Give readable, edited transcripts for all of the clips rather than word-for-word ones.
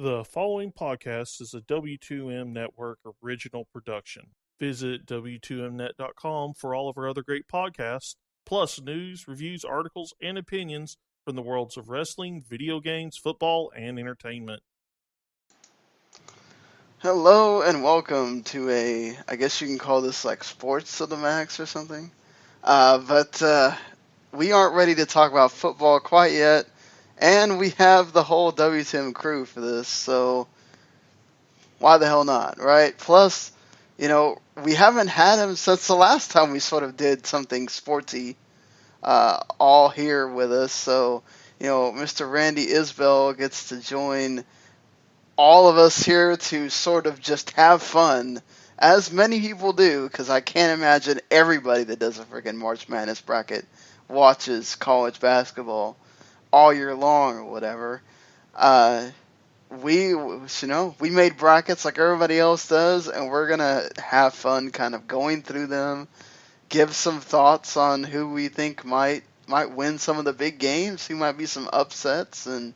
The following podcast is a W2M Network original production. Visit W2Mnet.com for all of our other great podcasts, plus news, reviews, articles, and opinions from the worlds of wrestling, video games, football, and entertainment. Hello and welcome to I guess you can call this like Sports to the Max or something. But we aren't ready to talk about football quite yet. And we have the whole WTM crew for this, so why the hell not, right? Plus, we haven't had him since the last time we sort of did something sporty all here with us. So, Mr. Randy Isbelle gets to join all of us here to sort of just have fun, as many people do, because I can't imagine everybody that does a freaking March Madness bracket watches college basketball all year long or whatever. We made brackets like everybody else does, and we're gonna have fun kind of going through them, give some thoughts on who we think might win some of the big games, who might be some upsets, and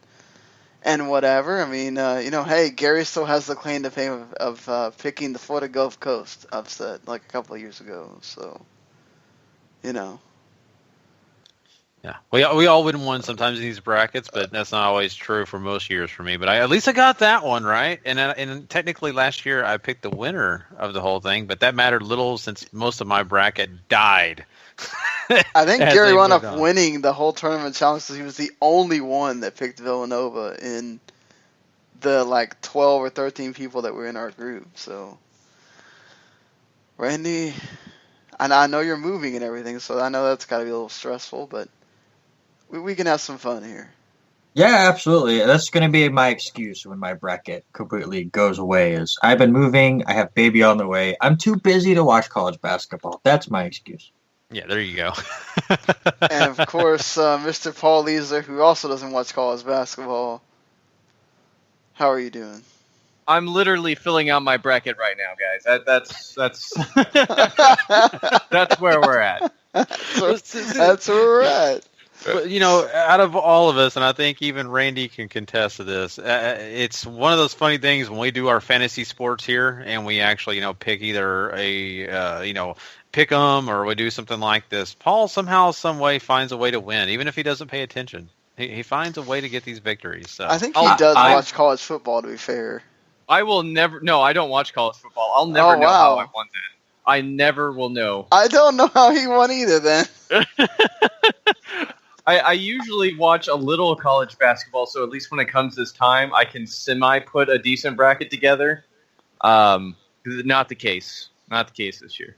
whatever. I mean, hey, Gary still has the claim to fame of picking the Florida Gulf Coast upset like a couple of years ago. So, Yeah, we all win one sometimes in these brackets, but that's not always true for most years for me. But at least I got that one right, and technically last year I picked the winner of the whole thing, but that mattered little since most of my bracket died. I think Gary wound up winning the whole tournament challenge because he was the only one that picked Villanova in the 12 or 13 people that were in our group. So, Randy, and I know you're moving and everything, so I know that's got to be a little stressful, but we can have some fun here. Yeah, absolutely. That's going to be my excuse when my bracket completely goes away. Is I've been moving, I have baby on the way. I'm too busy to watch college basketball. That's my excuse. Yeah, there you go. And of course, Mr. Paul Leazar, who also doesn't watch college basketball. How are you doing? I'm literally filling out my bracket right now, guys. That's that's where we're at. That's where we're at. But, out of all of us, and I think even Randy can contest to this, it's one of those funny things when we do our fantasy sports here, and we actually, pick either pick 'em or we do something like this. Paul somehow, some way finds a way to win, even if he doesn't pay attention. He finds a way to get these victories. So I think he does watch college football, to be fair. I will never. No, I don't watch college football. I'll never know how I won that. I never will know. I don't know how he won either. Then. I usually watch a little college basketball, so at least when it comes this time, I can put a decent bracket together. Not the case. Not the case this year.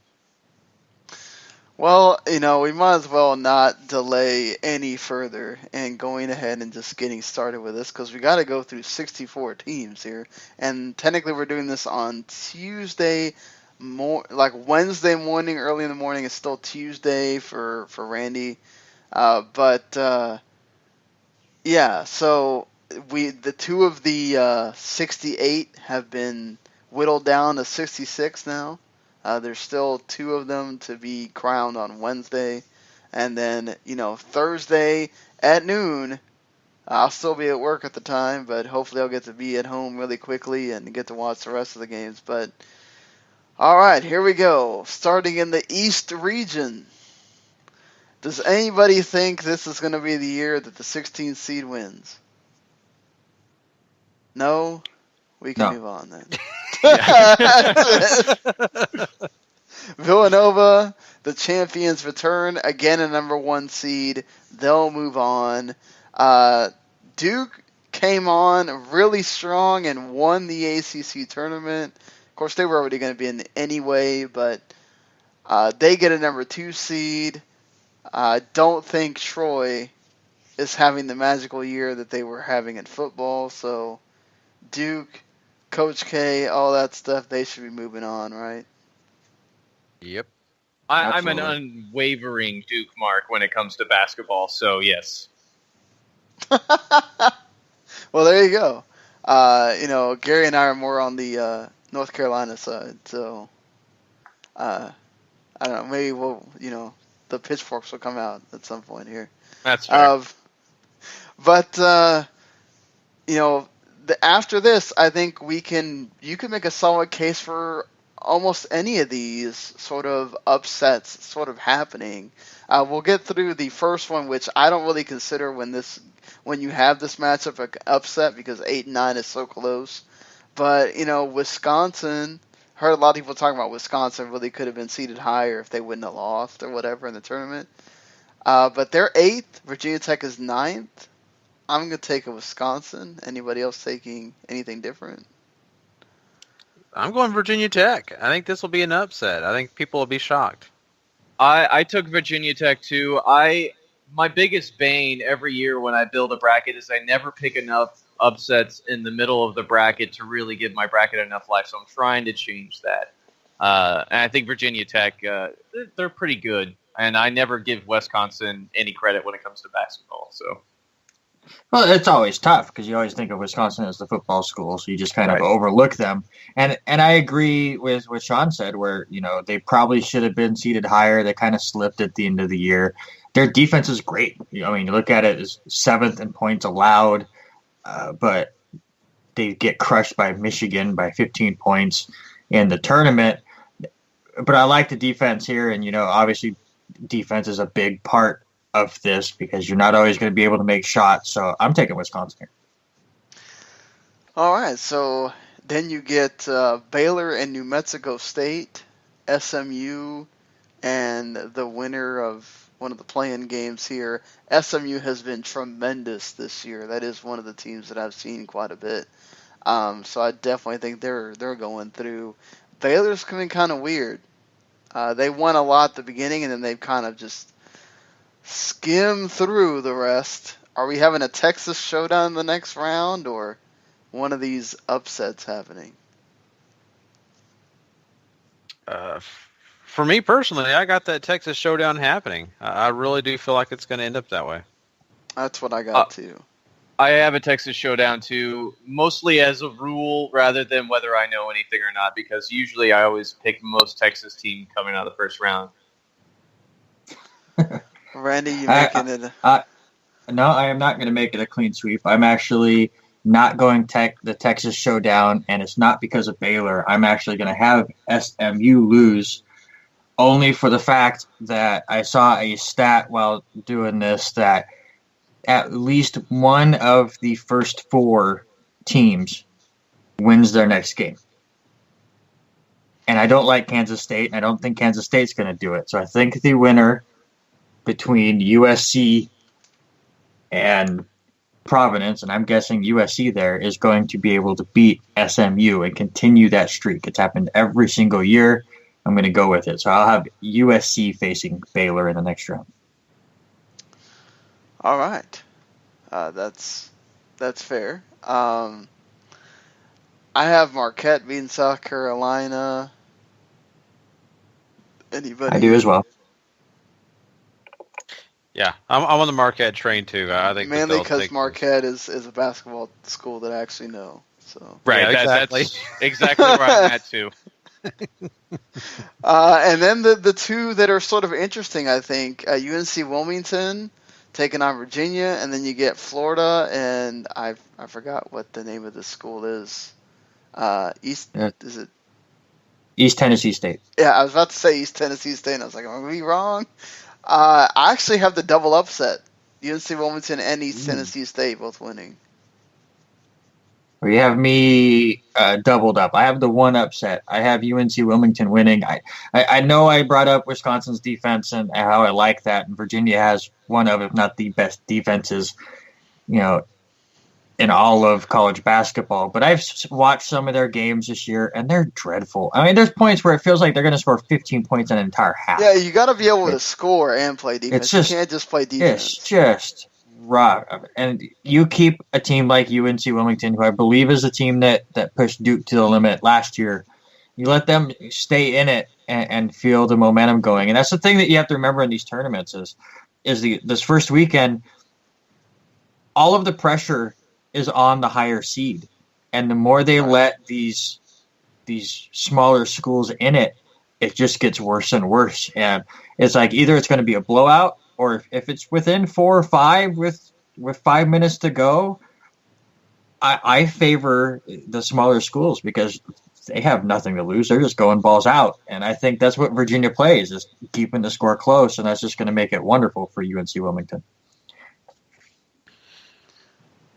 Well, we might as well not delay any further and going ahead and just getting started with this because we got to go through 64 teams here. And technically we're doing this on Tuesday, Wednesday morning, early in the morning. It's still Tuesday for Randy. Yeah, so the two of the 68 have been whittled down to 66 now. There's still two of them to be crowned on Wednesday. And then, Thursday at noon, I'll still be at work at the time, but hopefully I'll get to be at home really quickly and get to watch the rest of the games. But, all right, here we go. Starting in the East region. Does anybody think this is going to be the year that the 16th seed wins? No? We can move on then. Villanova, the champions, return again a number 1 seed. They'll move on. Duke came on really strong and won the ACC tournament. Of course, they were already going to be in anyway, but they get a number 2 seed. I don't think Troy is having the magical year that they were having in football, so Duke, Coach K, all that stuff, they should be moving on, right? Yep. I'm an unwavering Duke mark when it comes to basketball, so yes. Well, there you go. Gary and I are more on the North Carolina side, so I don't know, maybe we'll, the pitchforks will come out at some point here. That's fair. But, after this, I think you can make a solid case for almost any of these sort of upsets sort of happening. We'll get through the first one, which I don't really consider when you have this matchup an upset because 8 and 9 is so close. But Wisconsin. Heard a lot of people talking about Wisconsin really could have been seeded higher if they wouldn't have lost or whatever in the tournament. But they're 8th. Virginia Tech is 9th. I'm going to take a Wisconsin. Anybody else taking anything different? I'm going Virginia Tech. I think this will be an upset. I think people will be shocked. I took Virginia Tech too. My biggest bane every year when I build a bracket is I never pick enough upsets in the middle of the bracket to really give my bracket enough life. So I'm trying to change that. And I think Virginia Tech, they're pretty good. And I never give Wisconsin any credit when it comes to basketball. So. Well, it's always tough because you always think of Wisconsin as the football school, so you just kind of overlook them. And I agree with what Sean said, where they probably should have been seated higher. They kind of slipped at the end of the year. Their defense is great. I mean, you look at it as 7th in points allowed, but they get crushed by Michigan by 15 points in the tournament. But I like the defense here, and obviously defense is a big part of this because you're not always going to be able to make shots. So I'm taking Wisconsin here. All right. So then you get Baylor and New Mexico State, SMU, and the winner of one of the play-in games here. SMU has been tremendous this year. That is one of the teams that I've seen quite a bit. So I definitely think they're going through. Baylor's coming kind of weird. They won a lot at the beginning, and then they've kind of just skim through the rest. Are we having a Texas showdown in the next round or one of these upsets happening? For me personally, I got that Texas showdown happening. I really do feel like it's going to end up that way. That's what I got too. I have a Texas showdown too, mostly as a rule rather than whether I know anything or not, because usually I always pick the most Texas team coming out of the first round. Randy, you making it? No, I am not going to make it a clean sweep. I'm actually not going the Texas showdown, and it's not because of Baylor. I'm actually going to have SMU lose, only for the fact that I saw a stat while doing this that at least one of the first 4 teams wins their next game. And I don't like Kansas State, and I don't think Kansas State's going to do it. So I think the winner between USC and Providence, and I'm guessing USC there, is going to be able to beat SMU and continue that streak. It's happened every single year. I'm going to go with it. So I'll have USC facing Baylor in the next round. All right. That's fair. I have Marquette beating South Carolina. Anybody? I do as well. Yeah, I'm on the Marquette train too. I think mainly because Marquette is a basketball school that I actually know. So right, yeah, exactly. That's exactly where I'm at too. And then the two that are sort of interesting, I think, UNC Wilmington taking on Virginia, and then you get Florida, and I forgot what the name of the school is. Is it East Tennessee State? Yeah, I was about to say East Tennessee State, and I was like, am I wrong? I actually have the double upset. UNC Wilmington and East Tennessee State both winning. Well, you have me doubled up. I have the one upset. I have UNC Wilmington winning. I know I brought up Wisconsin's defense and how I like that, and Virginia has one of, if not the best defenses, in all of college basketball. But I've watched some of their games this year, and they're dreadful. I mean, there's points where it feels like they're going to score 15 points in an entire half. Yeah, you got to be able to score and play defense. You can't just play defense. It's just rough. And you keep a team like UNC Wilmington, who I believe is a team that pushed Duke to the limit last year. You let them stay in it and feel the momentum going. And that's the thing that you have to remember in these tournaments is this first weekend, all of the pressure is on the higher seed. And the more they let these smaller schools in it, it just gets worse and worse. And it's like either it's going to be a blowout, or if it's within 4 or 5 with 5 minutes to go, I favor the smaller schools because they have nothing to lose. They're just going balls out. And I think that's what Virginia plays, is keeping the score close, and that's just going to make it wonderful for UNC Wilmington.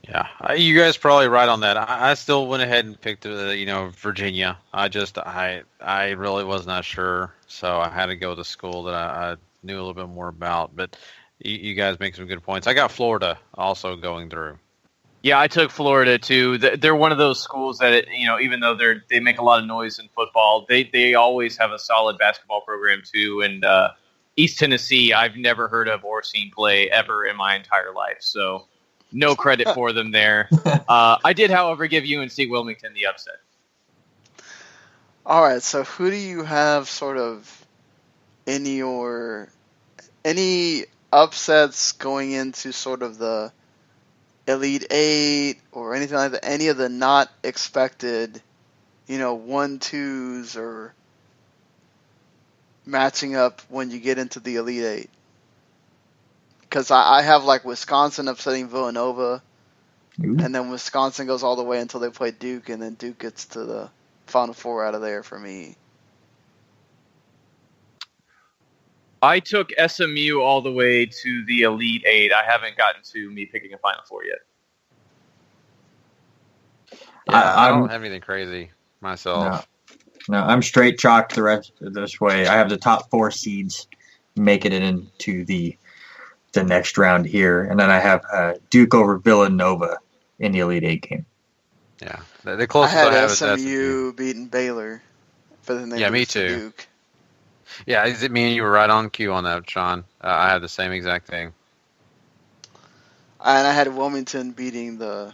Yeah, you guys probably right on that. I still went ahead and picked, Virginia. I really was not sure, so I had to go with a school that I knew a little bit more about. But you guys make some good points. I got Florida also going through. Yeah, I took Florida too. They're one of those schools that even though they make a lot of noise in football, they always have a solid basketball program too. And East Tennessee, I've never heard of or seen play ever in my entire life, so no credit for them there. I did, however, give UNC Wilmington the upset. All right, so who do you have sort of in any upsets going into sort of the Elite Eight or anything like that? Any of the not expected, 1-2s or matching up when you get into the Elite Eight? Because I have like Wisconsin upsetting Villanova, and then Wisconsin goes all the way until they play Duke, and then Duke gets to the Final Four out of there for me. I took SMU all the way to the Elite Eight. I haven't gotten to me picking a Final Four yet. Yeah, I don't have anything crazy myself. No, I'm straight chalk the rest of this way. I have the top 4 seeds making it into the next round here, and then I have Duke over Villanova in the Elite Eight game. Yeah, the closest I I have had is SMU beating Baylor, but then they me lose to too. Duke. Yeah, is it me and you were right on cue on that, Sean? I had the same exact thing. And I had Wilmington beating the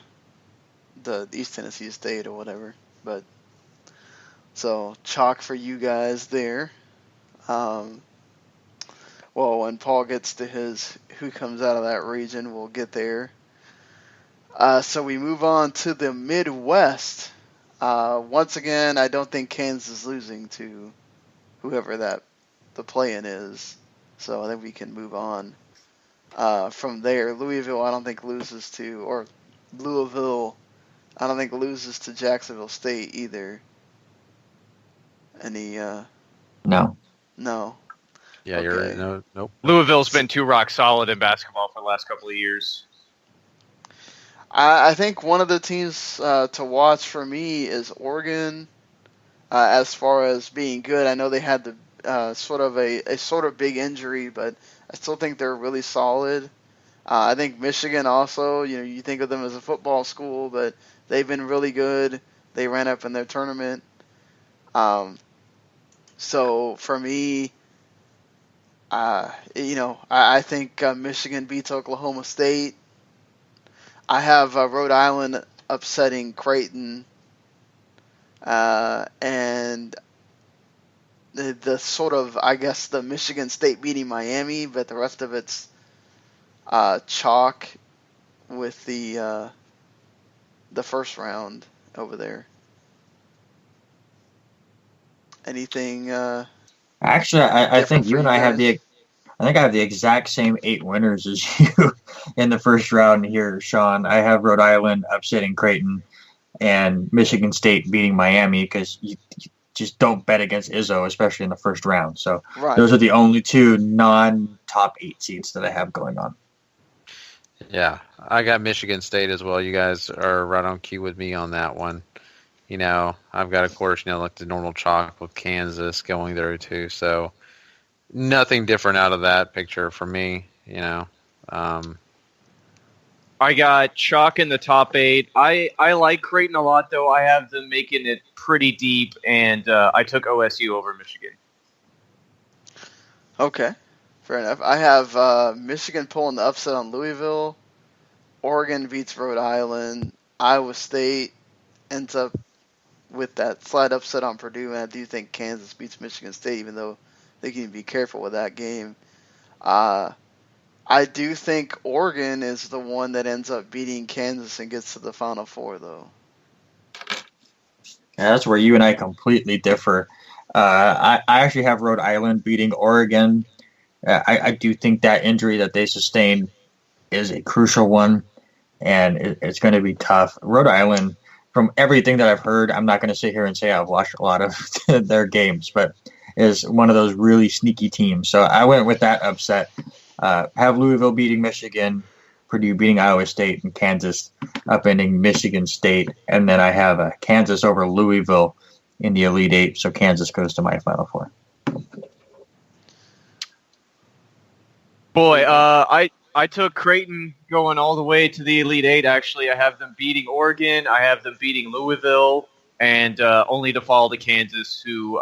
East Tennessee State or whatever. But so chalk for you guys there. Well, when Paul gets to his who comes out of that region, we'll get there. So we move on to the Midwest. Once again, I don't think Kansas is losing to whoever the play-in is. So I think we can move on from there. Louisville, I don't think loses to, or Louisville, I don't think loses to Jacksonville State either. Any? No. No. Yeah, you're right. Nope. Louisville's been too rock solid in basketball for the last couple of years. I think one of the teams to watch for me is Oregon. As far as being good, I know they had sort of a big injury, but I still think they're really solid. I think Michigan also, you think of them as a football school, but they've been really good. They ran up in their tournament. So for me, I think Michigan beats Oklahoma State. I have Rhode Island upsetting Creighton. And the sort of, I guess, the Michigan State beating Miami, but the rest of it's chalk with the first round over there. Anything? Actually, I think you and I have I think I have the exact same 8 winners as you in the first round here, Sean. I have Rhode Island upsetting Creighton and Michigan State beating Miami because you just don't bet against Izzo, especially in the first round. So Those are the only 2 non-top 8 seeds that I have going on. Yeah, I got Michigan State as well. You guys are right on cue with me on that one. I've got, of course, like the normal chalk with Kansas going there too. So nothing different out of that picture for me. I got chalk in the top 8. I like Creighton a lot, though. I have them making it pretty deep, and I took OSU over Michigan. Okay, fair enough. I have Michigan pulling the upset on Louisville. Oregon beats Rhode Island. Iowa State ends up with that slight upset on Purdue, and I do think Kansas beats Michigan State, even though they can be careful with that game. I do think Oregon is the one that ends up beating Kansas and gets to the Final Four, though. Yeah, that's where you and I completely differ. I actually have Rhode Island beating Oregon. I do think that injury that they sustained is a crucial one. and it's going to be tough. Rhode Island, from everything that I've heard, I'm not going to sit here and say I've watched a lot of their games, but is one of those really sneaky teams. So I went with that upset. Have Louisville beating Michigan, Purdue beating Iowa State, and Kansas upending Michigan State. And then I have Kansas over Louisville in the Elite Eight, so Kansas goes to my Final Four. Boy, I took Creighton going all the way to the Elite Eight. Actually, I have them beating Oregon. I have them beating Louisville, and only to fall to Kansas, who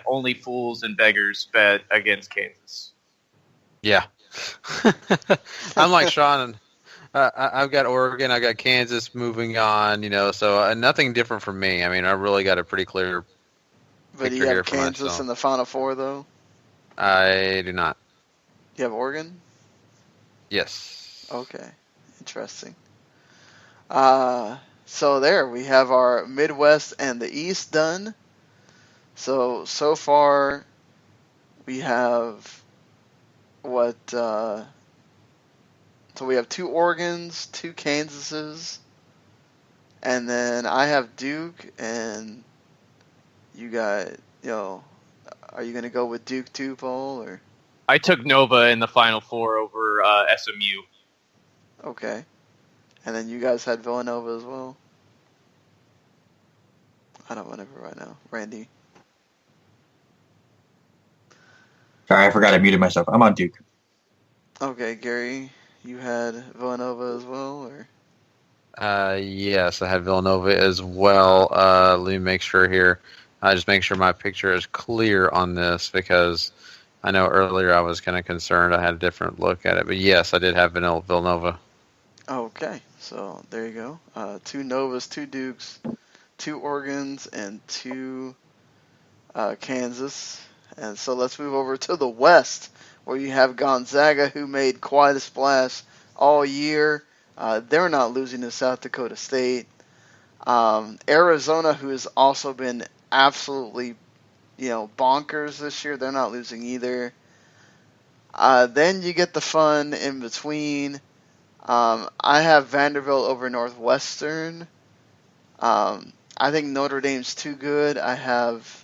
only fools and beggars bet against Kansas. Yeah. I'm like Sean. I've got Oregon. I got Kansas moving on, so nothing different from me. I mean, I really got a pretty clear But picture you here have for Kansas myself. in the Final Four, though? I do not. You have Oregon? Yes. Okay. Interesting. So there, we have our Midwest and the East done. So far, we have so we have 2 Oregons, 2 Kansases, and then I have Duke, and you got, are you going to go with Duke too, Paul, or? I took Nova in the Final Four over SMU. Okay. And then you guys had Villanova as well? I don't remember right now. Randy? Sorry, I forgot I muted myself. I'm on Duke. Okay, Gary, you had Villanova as well, or? Yes, I had Villanova as well. Let me make sure here. I just make sure my picture is clear on this because I know earlier I was kind of concerned. I had a different look at it. But yes, I did have Villanova. Okay, so there you go. 2 Novas, 2 Dukes, 2 Oregons, and 2 Kansas. And so let's move over to the West, where you have Gonzaga, who made quite a splash all year. They're not losing to South Dakota State. Arizona, who has also been absolutely, bonkers this year, they're not losing either. Then you get the fun in between. I have Vanderbilt over Northwestern. I think Notre Dame's too good. I have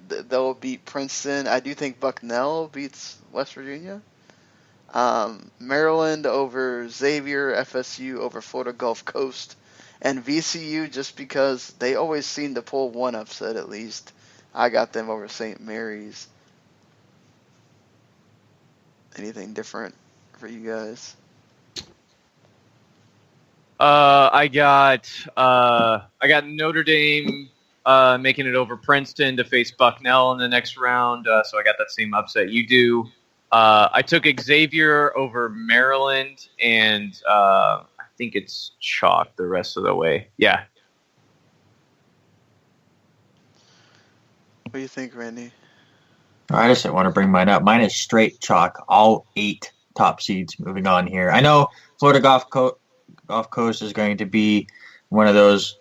they'll beat Princeton. I do think Bucknell beats West Virginia. Maryland over Xavier, FSU over Florida Gulf Coast, and VCU just because they always seem to pull one upset at least. I got them over St. Mary's. Anything different for you guys? I got Notre Dame making it over Princeton to face Bucknell in the next round. So I got that same upset you do. I took Xavier over Maryland, and I think it's chalk the rest of the way. Yeah. What do you think, Randy? I just want to bring mine up. Mine is straight chalk, all 8 top seeds moving on here. I know Florida Gulf Coast is going to be one of those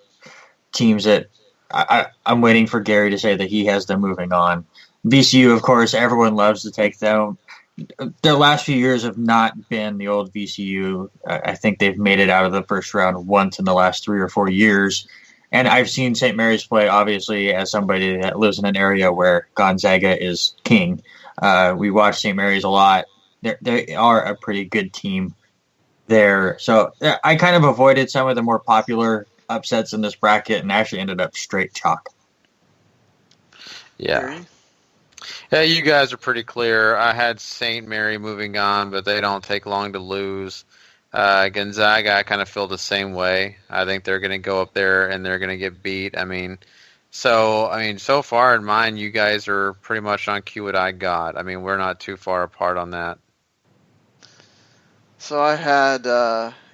teams that I'm waiting for Gary to say that he has them moving on. VCU, of course, everyone loves to take them. Their last few years have not been the old VCU. I think they've made it out of the first round once in the last 3 or 4 years. And I've seen St. Mary's play, obviously, as somebody that lives in an area where Gonzaga is king. We watch St. Mary's a lot. They are a pretty good team there. So I kind of avoided some of the more popular upsets in this bracket and actually ended up straight chalk. Yeah. Gary? Yeah, you guys are pretty clear. I had St. Mary moving on, but they don't take long to lose. Gonzaga, I kind of feel the same way. I think they're going to go up there and they're going to get beat. So far in mine, you guys are pretty much on cue what I got. I mean, we're not too far apart on that. So I had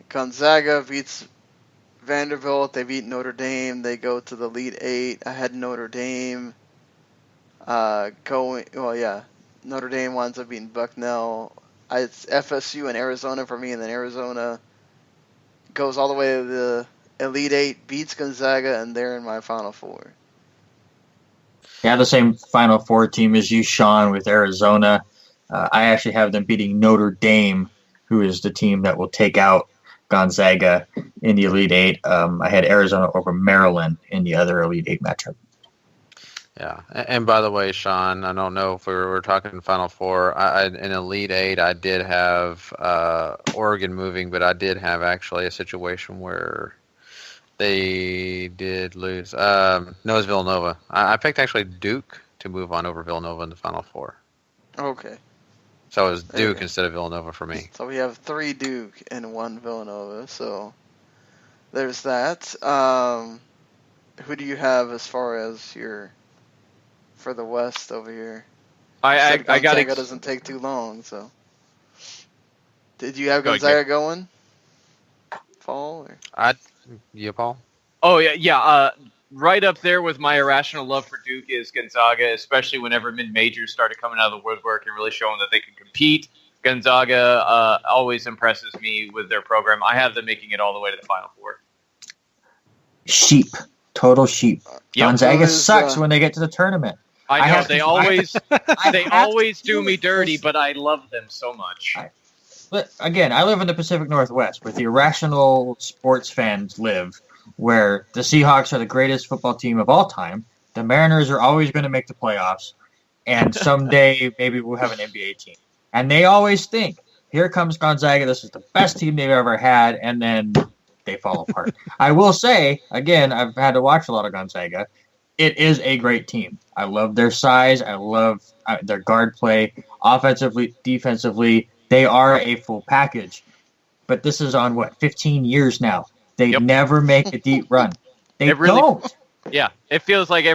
Gonzaga beats Vanderbilt. They beat Notre Dame. They go to the Elite Eight. I had Notre Dame Notre Dame winds up beating Bucknell. It's FSU and Arizona for me, and then Arizona goes all the way to the Elite Eight, beats Gonzaga, and they're in my Final Four. Yeah, the same Final Four team as you, Sean, with Arizona. I actually have them beating Notre Dame, who is the team that will take out Gonzaga in the Elite Eight. I had Arizona over Maryland in the other Elite Eight matchup. Yeah, and by the way, Sean, I don't know if we're talking Final Four. In Elite Eight, I did have Oregon moving, but I did have actually a situation where they did lose. No, it was Villanova. I picked actually Duke to move on over Villanova in the Final Four. Okay. So it was Duke instead of Villanova for me. So we have 3 Duke and 1 Villanova. So there's that. Who do you have as far as your for the West over here? I got Gonzaga doesn't take too long. So did you have Gonzaga going? Fall or? Yeah, Paul. Oh yeah. Right up there with my irrational love for Duke is Gonzaga, especially whenever mid-majors started coming out of the woodwork and really showing that they can compete. Gonzaga always impresses me with their program. I have them making it all the way to the Final Four. Sheep. Total sheep. Yep. Gonzaga sucks when they get to the tournament. I know, they always do me dirty, but I love them so much. But again, I live in the Pacific Northwest, where the irrational sports fans live, where the Seahawks are the greatest football team of all time. The Mariners are always going to make the playoffs, and someday maybe we'll have an NBA team. And they always think, here comes Gonzaga, this is the best team they've ever had, and then they fall apart. I will say, again, I've had to watch a lot of Gonzaga. It is a great team. I love their size. I love their guard play. Offensively, defensively, they are a full package. But this is on, 15 years now. They never make a deep run. They don't. Yeah, it feels like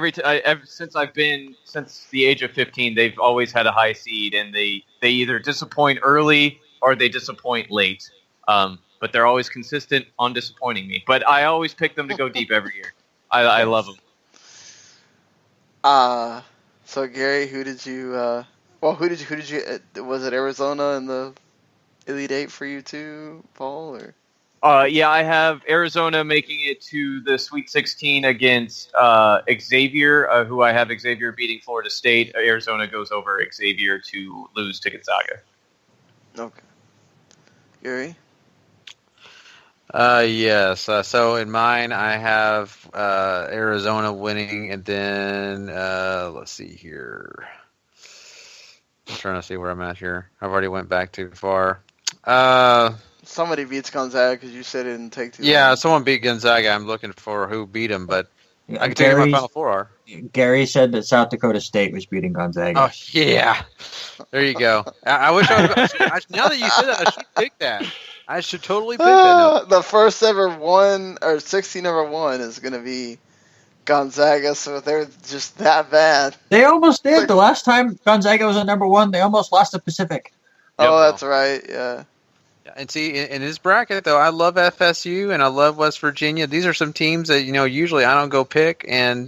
since the age of 15, they've always had a high seed, and they either disappoint early or they disappoint late. But they're always consistent on disappointing me. But I always pick them to go deep every year. I love them. So Gary, who did you was it Arizona in the Elite Eight for you too, Paul? Or? Yeah, I have Arizona making it to the Sweet 16 against Xavier, who I have Xavier beating Florida State. Arizona goes over Xavier to lose to Gonzaga. Okay. Gary? Yes. So in mine, I have Arizona winning, and then let's see here. I'm trying to see where I'm at here. I've already went back too far. Somebody beats Gonzaga because you said it didn't take too long. Yeah, someone beat Gonzaga. I'm looking for who beat them, but I can tell you who my Final Four are. Gary said that South Dakota State was beating Gonzaga. Oh, yeah. There you go. I wish I would have. Now that you said that, I should pick that. I should totally pick that. The first ever 16 ever won is going to be Gonzaga, so they're just that bad. They almost did. The last time Gonzaga was at number 1, they almost lost the Pacific. Oh, that's right, yeah. And see, in this bracket, though, I love FSU and I love West Virginia. These are some teams that, usually I don't go pick, and,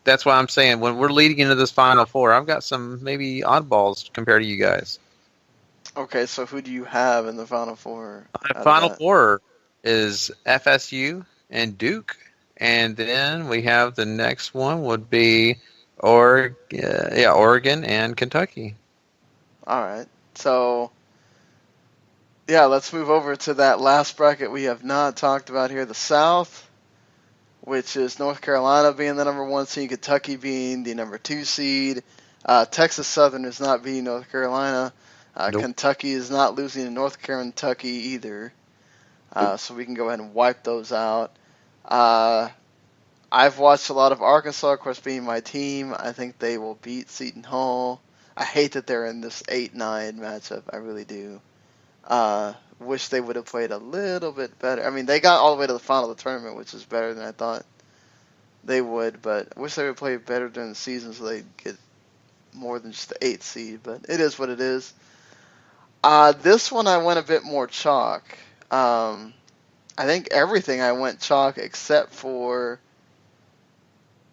that's why I'm saying when we're leading into this Final Four, I've got some maybe oddballs compared to you guys. Okay, so who do you have in the Final Four? My Final Four is FSU and Duke, and then we have the next one would be Oregon and Kentucky. All right, so yeah, let's move over to that last bracket we have not talked about here, the South, which is North Carolina being the number 1 seed, Kentucky being the number 2 seed. Texas Southern is not beating North Carolina. Nope. Kentucky is not losing to North Kentucky either. So we can go ahead and wipe those out. I've watched a lot of Arkansas, of course, being my team. I think they will beat Seton Hall. I hate that they're in this 8-9 matchup. I really do. Wish they would have played a little bit better. I mean, they got all the way to the final of the tournament, which is better than I thought they would. But I wish they would play better during the season so they'd get more than just the 8th seed. But it is what it is. This one I went a bit more chalk. I think everything I went chalk except for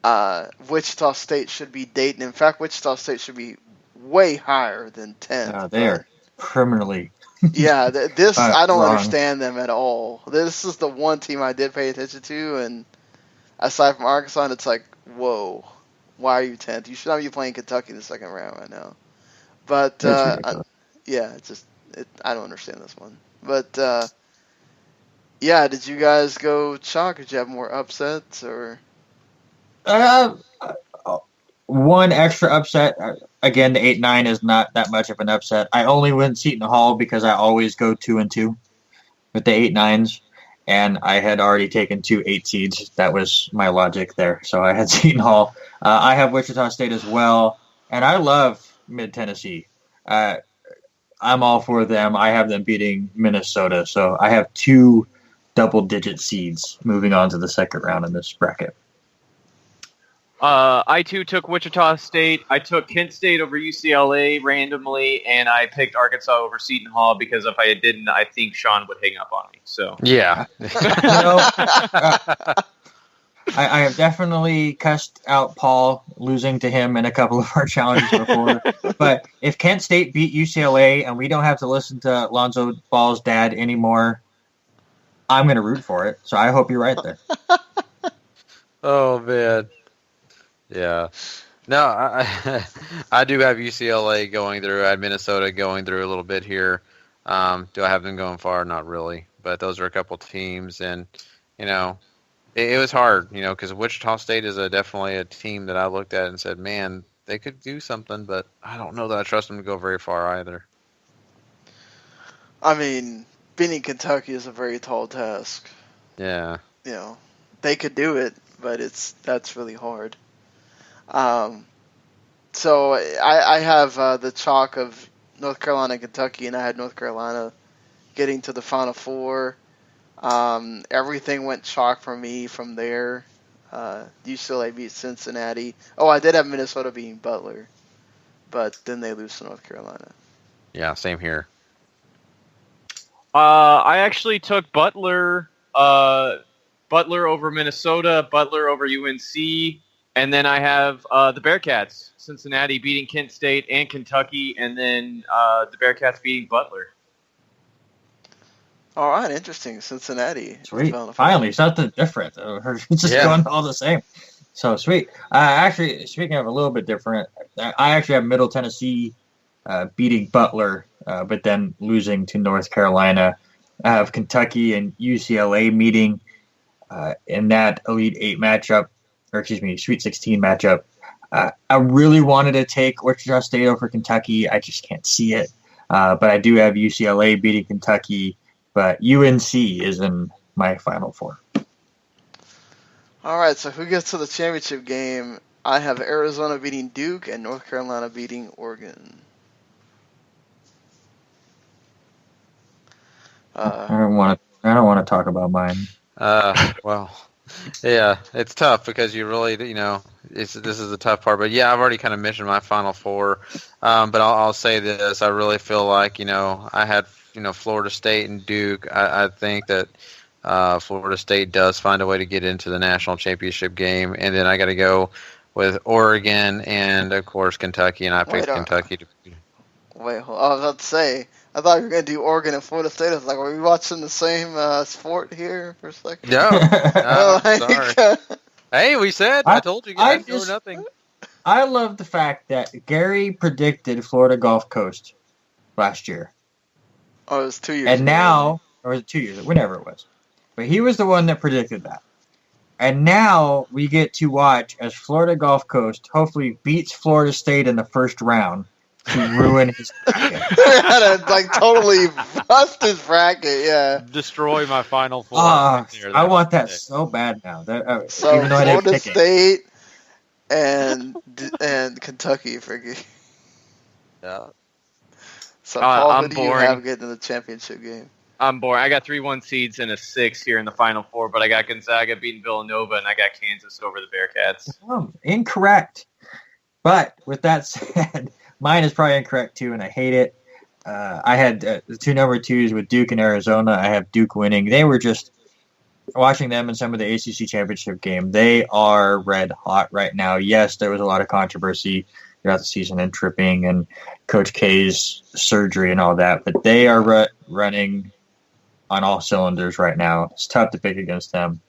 Wichita State should be Dayton. In fact, Wichita State should be way higher than 10th. They're criminally. Yeah, this I don't wrong. understand them at all. This is the one team I did pay attention to, and aside from Arkansas, it's like, whoa, why are you 10th? You should not be playing Kentucky in the second round right now. But I don't understand this one. But Yeah, did you guys go chalk? Did you have more upsets or? Uh, One extra upset. Again, the 8-9 is not that much of an upset. I only went Seton Hall because I always go 2-2 with the 8-9s, and I had already taken 2 8 seeds. That was my logic there. So I had Seton Hall. I have Wichita State as well, and I love Mid Tennessee. I'm all for them. I have them beating Minnesota, so I have 2 double-digit seeds moving on to the second round in this bracket. I too took Wichita State. I took Kent State over UCLA randomly, and I picked Arkansas over Seton Hall because if I didn't, I think Sean would hang up on me. So Yeah. I have definitely cussed out Paul losing to him in a couple of our challenges before. But if Kent State beat UCLA and we don't have to listen to Lonzo Ball's dad anymore, I'm going to root for it. So I hope you're right there. Oh man. Yeah. No, I do have UCLA going through. I had Minnesota going through a little bit here. Do I have them going far? Not really. But those are a couple teams, and it was hard, because Wichita State is definitely a team that I looked at and said, man, they could do something, but I don't know that I trust them to go very far either. I mean, beating Kentucky is a very tall task. Yeah. They could do it, but that's really hard. So I have the chalk of North Carolina and Kentucky, and I had North Carolina getting to the Final Four. Everything went chalk for me from there. UCLA beat Cincinnati. Oh, I did have Minnesota beating Butler, but then they lose to North Carolina. Yeah, same here. I actually took Butler over Minnesota, Butler over UNC, and then I have the Bearcats, Cincinnati beating Kent State and Kentucky, and then the Bearcats beating Butler. All right, interesting. Cincinnati. Sweet. Finally, something different. It's just going all the same. So sweet. Actually, speaking of a little bit different, I actually have Middle Tennessee beating Butler, but then losing to North Carolina. I have Kentucky and UCLA meeting in that Elite 8 matchup, Sweet 16 matchup. I really wanted to take Wichita State over Kentucky. I just can't see it. But I do have UCLA beating Kentucky. But UNC is in my Final Four. All right, so who gets to the championship game? I have Arizona beating Duke and North Carolina beating Oregon. I don't want to talk about mine. Well, yeah, it's tough because you really, this is the tough part. But yeah, I've already kind of mentioned my Final Four. But I'll say this: I really feel like I had Florida State and Duke. I think that Florida State does find a way to get into the national championship game, and then I got to go with Oregon and of course Kentucky, and I picked Kentucky to. Wait, I was about to say. I thought you were going to do Oregon and Florida State. I was like, are we watching the same sport here for a second? No, sorry. Hey, we said. I told you guys know nothing. I love the fact that Gary predicted Florida Gulf Coast last year. Oh, it was 2 years and ago. Now, or was it 2 years? Whenever it was. But he was the one that predicted that. And now we get to watch as Florida Gulf Coast hopefully beats Florida State in the first round to ruin his bracket. Totally bust his bracket, yeah. Destroy my Final Four. I want that so bad now. So even though I didn't Florida pick State and Kentucky for Yeah. So Paul, I'm who do you boring. have getting to the championship game? I'm boring. I got 3-1 seeds and a 6 here in the Final Four, but I got Gonzaga beating Villanova, and I got Kansas over the Bearcats. Incorrect. But with that said, mine is probably incorrect too, and I hate it. I had the 2 number 2s with Duke and Arizona. I have Duke winning. They were just watching them in some of the ACC championship game. They are red hot right now. Yes, there was a lot of controversy throughout the season and tripping and Coach K's surgery and all that, but they are running on all cylinders right now. It's tough to pick against them.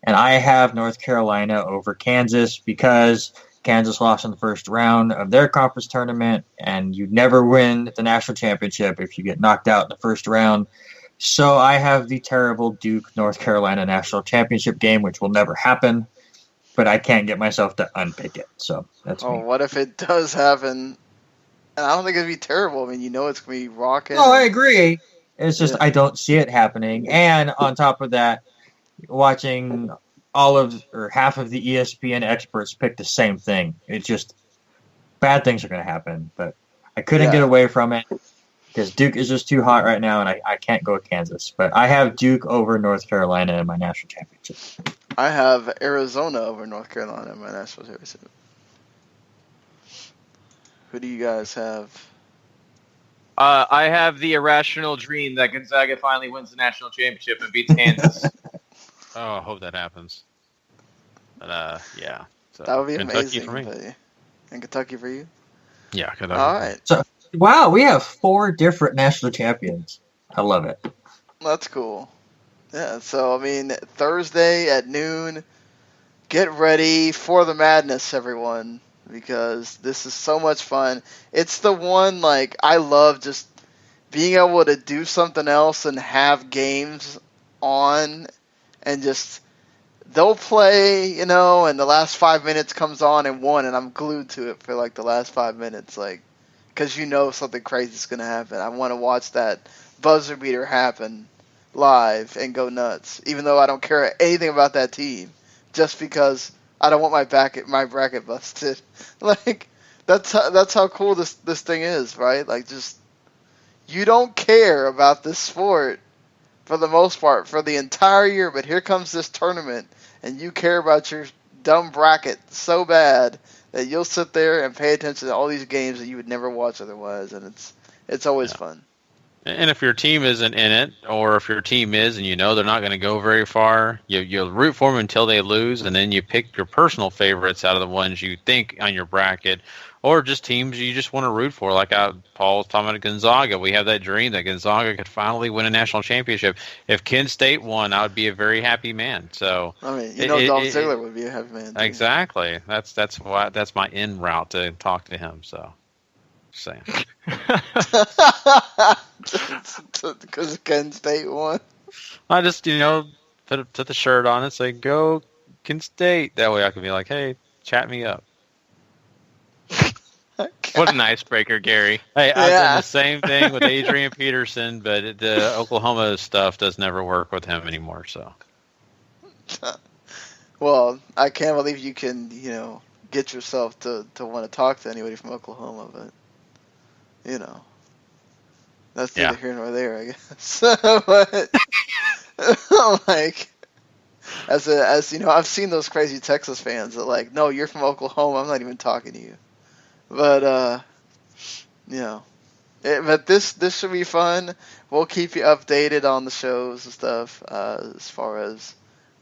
And I have North Carolina over Kansas because Kansas lost in the first round of their conference tournament, and you never win the national championship if you get knocked out in the first round. So I have the terrible Duke North Carolina national championship game, which will never happen, but I can't get myself to unpick it. So that's me. What if it does happen? And I don't think it'd be terrible. I mean, it's gonna be rocking. No, I agree. It's just Yeah. I don't see it happening. And on top of that, watching all of or half of the ESPN experts pick the same thing. It's just bad things are going to happen. But I couldn't get away from it because Duke is just too hot right now, and I can't go with Kansas. But I have Duke over North Carolina in my national championship. I have Arizona over North Carolina in my national championship. Who do you guys have? I have the irrational dream that Gonzaga finally wins the national championship and beats Kansas. Oh, I hope that happens. But yeah. So, That would be Kentucky amazing. for me. And Kentucky for you? Yeah, Kentucky. All right. So, wow, we have 4 different national champions. I love it. That's cool. Yeah, so, I mean, Thursday at noon, get ready for the madness, everyone, because this is so much fun. It's the one, like, I love just being able to do something else and have games on and just they'll play, and the last 5 minutes comes on and one, and I'm glued to it for like the last 5 minutes, like, because something crazy is gonna happen. I want to watch that buzzer beater happen live and go nuts, even though I don't care anything about that team, just because I don't want my bracket busted. Like, that's how cool this thing is, right? Like, just you don't care about this sport for the most part for the entire year, but here comes this tournament, and you care about your dumb bracket so bad that you'll sit there and pay attention to all these games that you would never watch otherwise, and it's always fun. And if your team isn't in it, or if your team is and they're not going to go very far, you'll root for them until they lose, and then you pick your personal favorites out of the ones you think on your bracket, or just teams you just want to root for. Like Paul was talking about Gonzaga. We have that dream that Gonzaga could finally win a national championship. If Kent State won, I would be a very happy man. So I mean, Dolph Ziggler would be a happy man too. Exactly. That's my in route to talk to him. So, just saying. Because Kent State won. I just put the shirt on and say go Kent State. That way I can be like, hey, chat me up. What an icebreaker, Gary. Hey, I've done the same thing with Adrian Peterson, but the Oklahoma stuff does never work with him anymore. So, well, I can't believe you can get yourself to want to talk to anybody from Oklahoma, but that's neither here nor there, I guess. But like, as I've seen those crazy Texas fans that like, no, you're from Oklahoma, I'm not even talking to you. But but this should be fun. We'll keep you updated on the shows and stuff as far as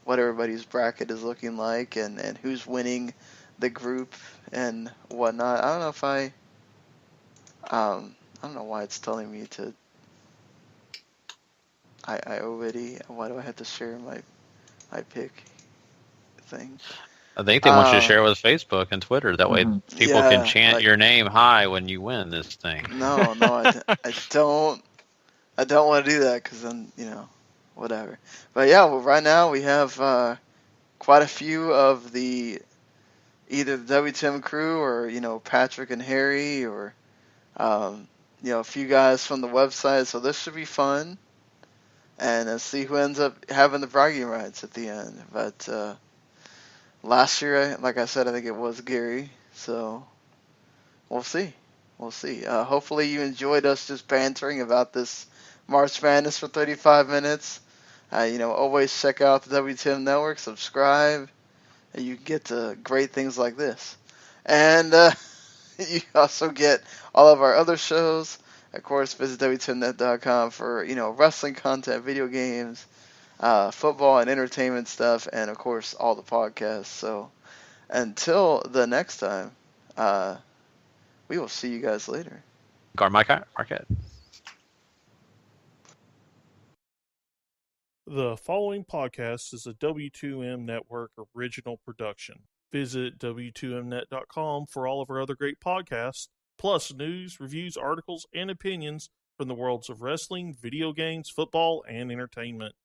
what everybody's bracket is looking like and who's winning the group and whatnot. I don't know if I don't know why it's telling me to. Why do I have to share my pick thing? I think they want you to share it with Facebook and Twitter. That way people can chant your name high when you win this thing. No, I don't. I don't want to do that because then, whatever. But yeah, well, right now we have quite a few of either the WTM crew or, Patrick and Harry or, a few guys from the website. So this should be fun. And let's see who ends up having the bragging rights at the end. But last year, like I said, I think it was Gary. So we'll see. We'll see. Hopefully you enjoyed us just bantering about this March Madness for 35 minutes. Always check out the WTM Network, subscribe, and you get to great things like this. And you also get all of our other shows. Of course, visit WTMNet.com for, wrestling content, video games, football and entertainment stuff, and, of course, all the podcasts. So until the next time, we will see you guys later. Garmer Marquette. The following podcast is a W2M Network original production. Visit W2Mnet.com for all of our other great podcasts, plus news, reviews, articles, and opinions from the worlds of wrestling, video games, football, and entertainment.